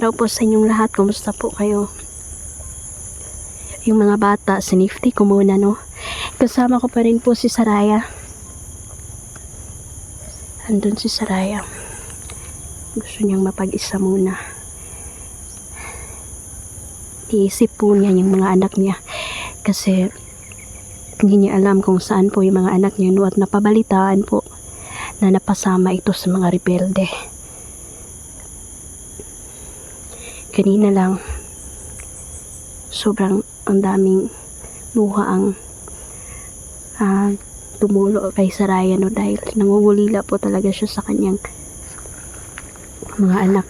araw po sa inyong lahat. Kumusta po kayo? Yung mga bata, sinifty ko muna, no? Kasama ko pa rin po si Saraya. Andun si Saraya. Gusto niyang mapag-isa muna. Iisip po niya yung mga anak niya. Kasi hindi niya alam kung saan po yung mga anak niya, no? At napabalitaan po na napasama ito sa mga rebelde. Kanina lang, sobrang ang daming luha ang tumulo kay Saraya, no, dahil nangungulila po talaga siya sa kanyang mga anak.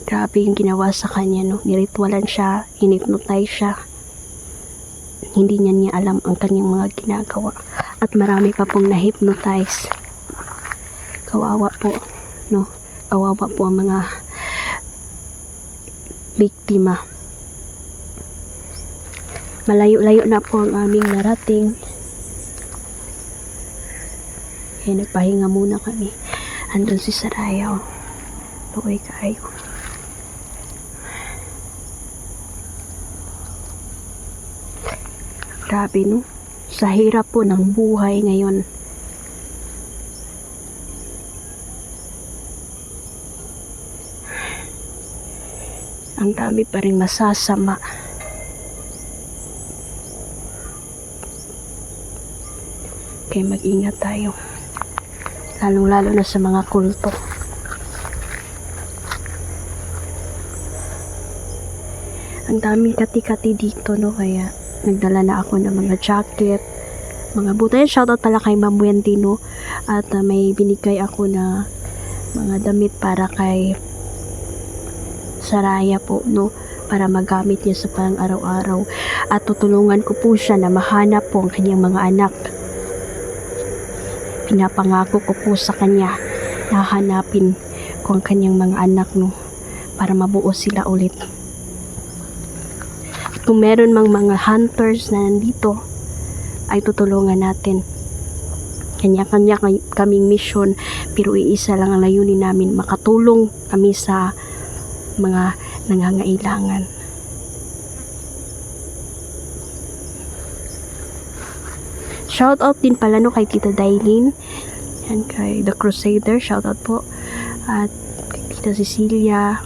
Grabe yung ginawa sa kanya, no? Niritwalan siya, hinipnotize siya. Hindi niya alam ang kanyang mga ginagawa. At marami pa pong na-hypnotize. Kawawa po, no? Kawawa po ang mga biktima. Malayo-layo na po ang aming narating. Kaya nagpahinga muna kami. Andun si Saraya, oh. Luoy kayo. Grabe, no? Sa hirap po ng buhay ngayon. Ang dami pa rin masasama. Kaya mag-ingat tayo. Lalong-lalo na sa mga kulto. Ang daming kati-kati dito, no? Kaya nagdala na ako ng mga jacket, mga buta. Shoutout pala kay Ma'am Wendy, no? At may binigay ako na mga damit para kay Saraya po, no? Para magamit niya sa pang araw-araw. At tutulungan ko po siya na mahanap po ang kanyang mga anak. Pinapangako ko po sa kanya na hanapin ko ang kanyang mga anak, no? Para mabuo sila ulit. At kung meron mang mga hunters na nandito, ay tutulungan natin. Kanya-kanya kaming mission, pero iisa lang ang layunin namin, makatulong kami sa mga nangangailangan. Shout out din pala, no, kay Tita Dailin, yan, kay The Crusader, shout out po, at kay Tita Cecilia,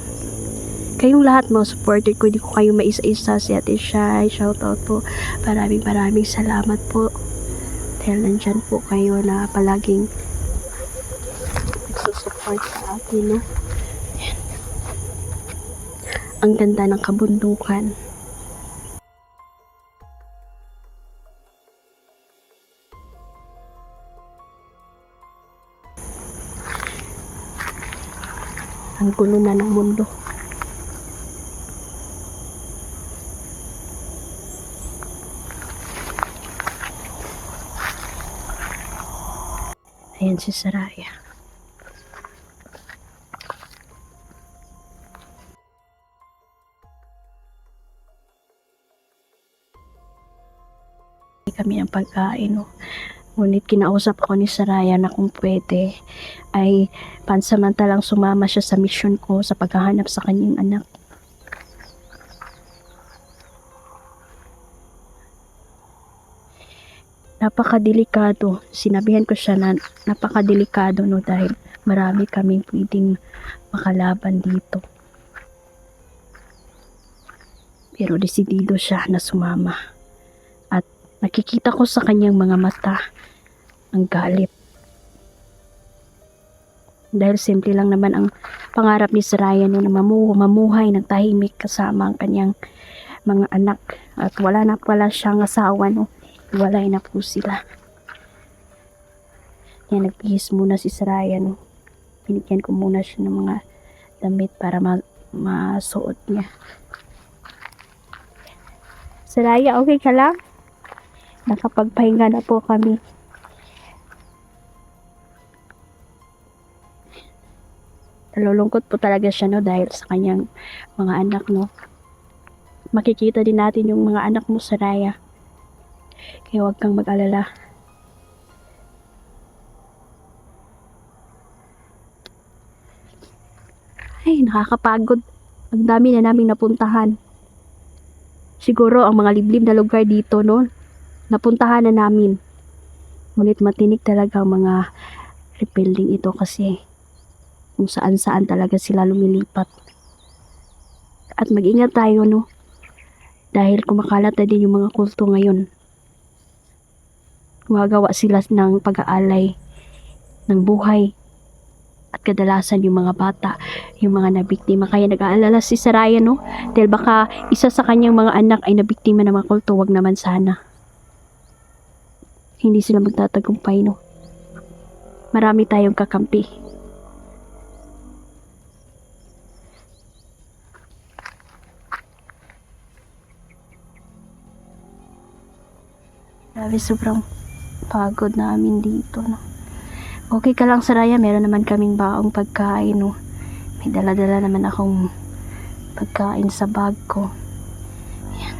kayong lahat mo supported ko, hindi ko kayo maisa-isa. Si Ate Shai, shout out po, maraming salamat po dahil nandyan po kayo na palaging nagsusupport sa akin, no? Ang ganda ng kabundukan. Ang gulo na ng mundo. Ayan si Saraya. Kami ng pagkain, no? Ngunit kinausap ko ni Saraya na kung pwede ay pansamantalang sumama siya sa mission ko sa paghahanap sa kanyang anak. Napakadelikado. Sinabihan ko siya na napakadelikado, no, dahil marami kaming pwedeng makalaban dito. Pero desidido siya na sumama. At nakikita ko sa kanyang mga mata ang galit. Dahil simple lang naman ang pangarap ni Saraya, no, na mamuhay ng tahimik kasama ang kanyang mga anak. At wala na pala siyang asawa, no. Walay na po sila. Yan, nagbihis muna si Saraya, no. Binigyan ko muna siya ng mga damit para masuot niya. Saraya, okay ka lang? Nakapagpahinga na po kami. Nalulungkot po talaga siya, no, dahil sa kanyang mga anak, no. Makikita din natin yung mga anak mo, Saraya. Kaya huwag kang mag-alala. Ay, nakakapagod. Ang dami na naming napuntahan. Siguro ang mga liblib na lugar dito, no? Napuntahan na namin. Ngunit matinik talaga ang mga rebuilding ito kasi kung saan-saan talaga sila lumilipat. At mag-ingat tayo, no? Dahil kumakalat na din yung mga kulto ngayon. Gumagawa sila ng pag-aalay ng buhay. At kadalasan yung mga bata, yung mga nabiktima. Kaya nag-aalala si Saraya, no? Dahil baka isa sa kanyang mga anak ay nabiktima ng mga kulto. Wag naman sana. Hindi sila magtatagumpay, no? Marami tayong kakampi. Grabe, sobrang pagod namin dito, no? Okay ka lang, Saraya, meron naman kaming baong pagkain, no? May dala-dala naman akong pagkain sa bag ko. Ayan.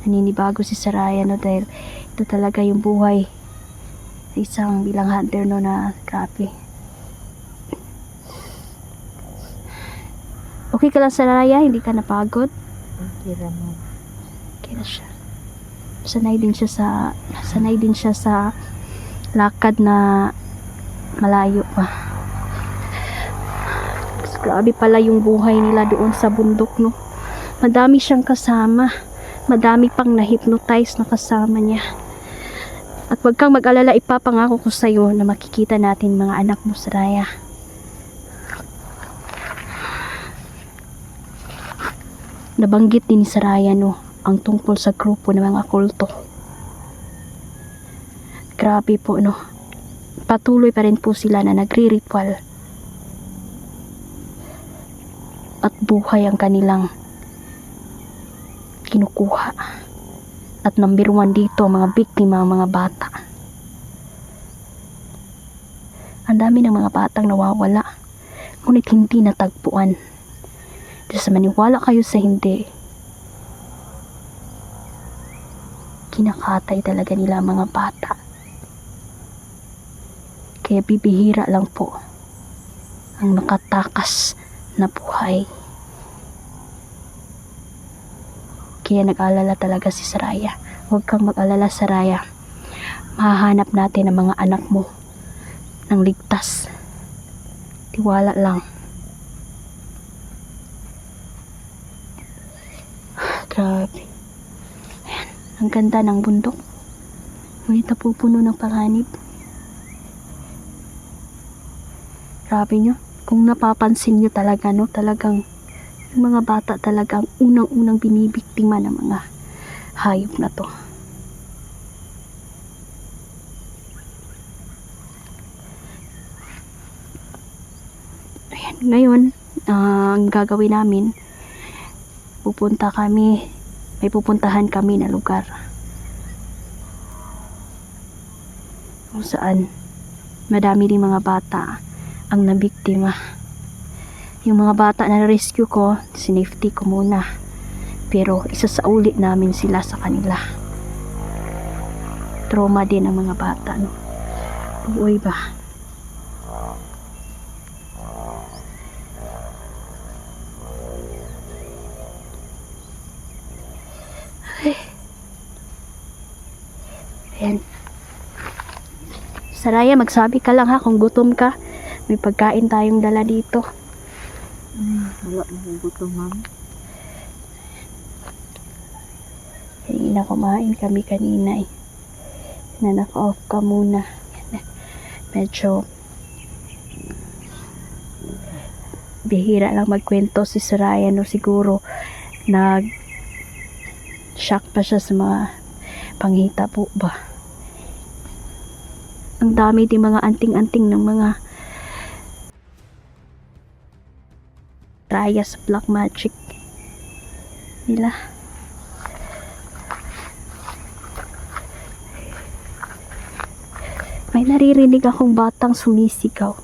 Naninibago si Saraya, no? Dahil ito talaga yung buhay sa isang bilang hunter, no, na grabe. Okay ka lang, Saraya? Hindi ka napagod? Okay naman. Okay na siya. Sanay din siya sa lakad na malayo pa. Grabe pala yung buhay nila doon sa bundok, no? Madami siyang kasama. Madami pang na-hypnotize na kasama niya. At wag kang mag-alala, ipapangako ko sa'yo na makikita natin mga anak mo, Saraya. Nabanggit din ni Saraya, no, ang tungkol sa grupo ng mga kulto. Grabe po, no? Patuloy pa rin po sila na nagri-ritual. At buhay ang kanilang kinukuha. At number 1 dito, mga biktima, mga bata. Ang dami ng mga batang nawawala. Ngunit hindi natagpuan. Dahil sa maniwala kayo sa hindi, kinakatay talaga nila ang mga bata. Kaya bibihira lang po ang makatakas na buhay. Kaya nag-alala talaga si Saraya. Huwag kang mag-alala, Saraya. Mahahanap natin ang mga anak mo ng ligtas. Tiwala lang. Grabe. Ayan, ang ganda ng bundok. Ngunit napupuno ng panganib. Grabe nyo. Kung napapansin nyo talaga, no, talagang yung mga bata talagang unang-unang binibiktima ng mga hayop na to. Ayan, ngayon, ang gagawin namin, may pupuntahan kami na lugar kung saan madami din mga bata ang nabiktima. Yung mga bata na rescue ko, sinafety ko muna. Pero isasauli namin sila sa kanila. Trauma din ang mga bata, no? Uy ba? Ay. Ayan. Saraya, magsabi ka lang ha kung gutom ka. May pagkain tayong dala dito. Wala akong gutom, ma'am. Kanina kumain kami kanina eh. Na naka-off ka muna. Medyo bihira lang magkwento si Saraya, no? Siguro shock pa siya sa mga panghita po ba. Ang dami din mga anting-anting ng mga raya sa black magic nila. May naririnig akong batang sumisigaw.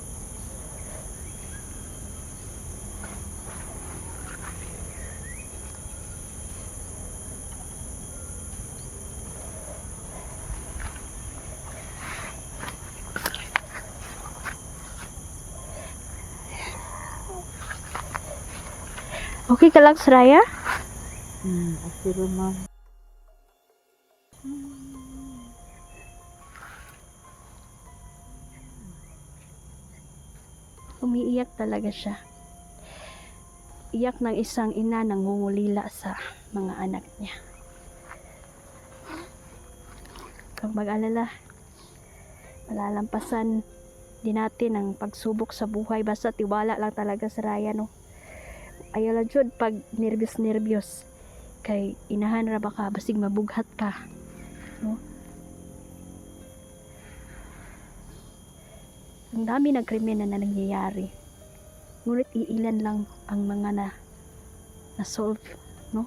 Okay ka lang, Saraya? Okay ra ma'am. Umiiyak talaga siya. Iyak ng isang ina nangungulila sa mga anak niya. Huwag mag-alala. Malalampasan din natin ang pagsubok sa buhay. Basta tiwala lang talaga sa Raya, no? Ayaw lang jud pag nervyos. Kay inahan ra baka basig mabughat ka. No? Ang dami ng krimen na nangyayari. Ngunit iilan lang ang mga na-solve, no?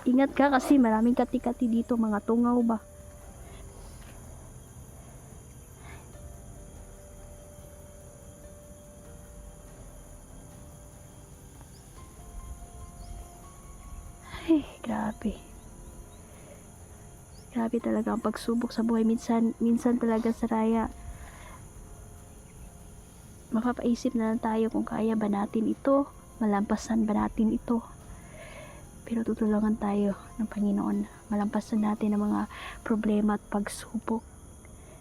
Ingat ka kasi maraming kati-kati dito, mga tungaw ba? Ay, grabe. Grabe talaga ang pagsubok sa buhay. Minsan talaga sa Raya, mapapaisip na lang tayo kung kaya ba natin ito, malampasan ba natin ito. Pero tutulungan tayo ng Panginoon. Malampasan natin ang mga problema at pagsubok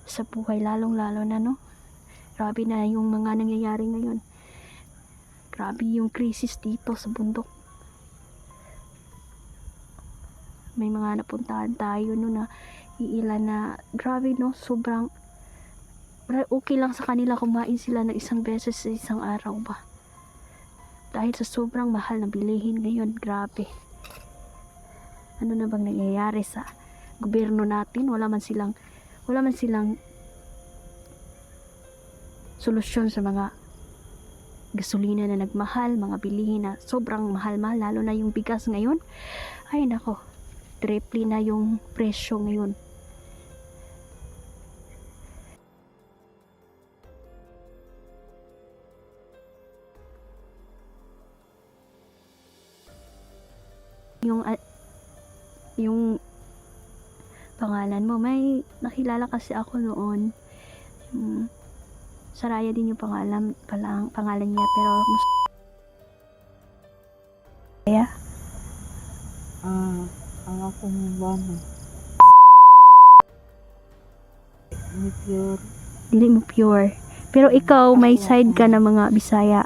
sa buhay, lalong-lalo na, no? Grabe na yung mga nangyayari ngayon. Grabe yung krisis dito sa bundok. May mga napuntahan tayo no na iilan na grabe, no, sobrang okay lang sa kanila kumain sila ng isang beses sa isang araw ba, dahil sa sobrang mahal na bilihin ngayon. Grabe, ano na bang nangyayari sa gobyerno natin? Wala man silang solusyon sa mga gasolina na nagmahal, mga bilihin na sobrang mahal-mahal, lalo na yung bigas ngayon. Ay nako, triple na yung presyo ngayon. Yung pangalan mo, may nakilala kasi ako noon. Saraya din yung pangalan niya, pero kaya Ang akong mama. Ni pure. dili mo pure. Pero ikaw may side ka na mga Bisaya.